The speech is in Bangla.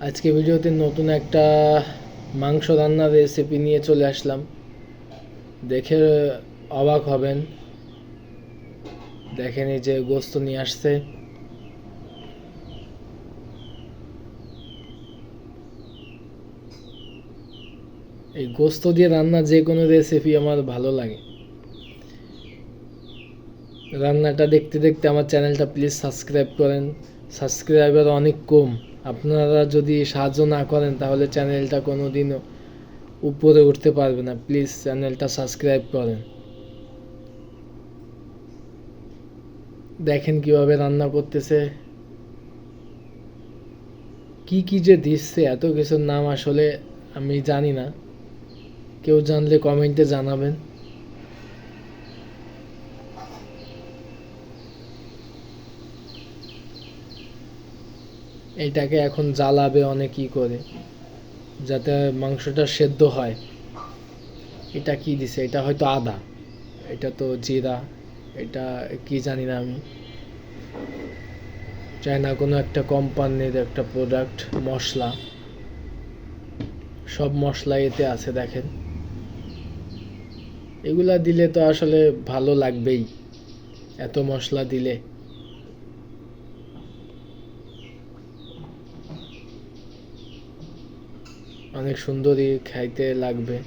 আজকে ভিডিওতে নতুন একটা মাংস রান্নার রেসিপি নিয়ে চলে আসলাম। দেখে অবাক হবেন। দেখেন, এই যে গোস্ত নিয়ে আসছে। এই গোস্ত দিয়ে রান্না যে কোনো রেসিপি আমার ভালো লাগে। রান্নাটা দেখতে দেখতে আমার চ্যানেলটা প্লিজ সাবস্ক্রাইব করেন। সাবস্ক্রাইবার অনেক কম। আপনারা যদি সাহায্য না করেন তাহলে চ্যানেলটা কোনো দিনও উপরে উঠতে পারবে না। প্লিজ চ্যানেলটা সাবস্ক্রাইব করেন। দেখেন কিভাবে রান্না করতেছে, কি কি যে দিচ্ছে, এত কিছুর নাম আসলে আমি জানি না। কেউ জানলে কমেন্টে জানাবেন। এইটাকে এখন জ্বালাবে অনেক কি করে যাতে মাংসটা সেদ্ধ হয়। এটা কি দিছে? এটা হয়তো আদা, এটা তো জিরা, এটা কি জানি না আমি। চায়না কোনো একটা কোম্পানির একটা প্রোডাক্ট, মশলা। সব মশলা এতে আছে দেখেন। এগুলা দিলে তো আসলে ভালো লাগবেই, এত মশলা দিলে অনেক সুন্দরই খাইতে লাগবে।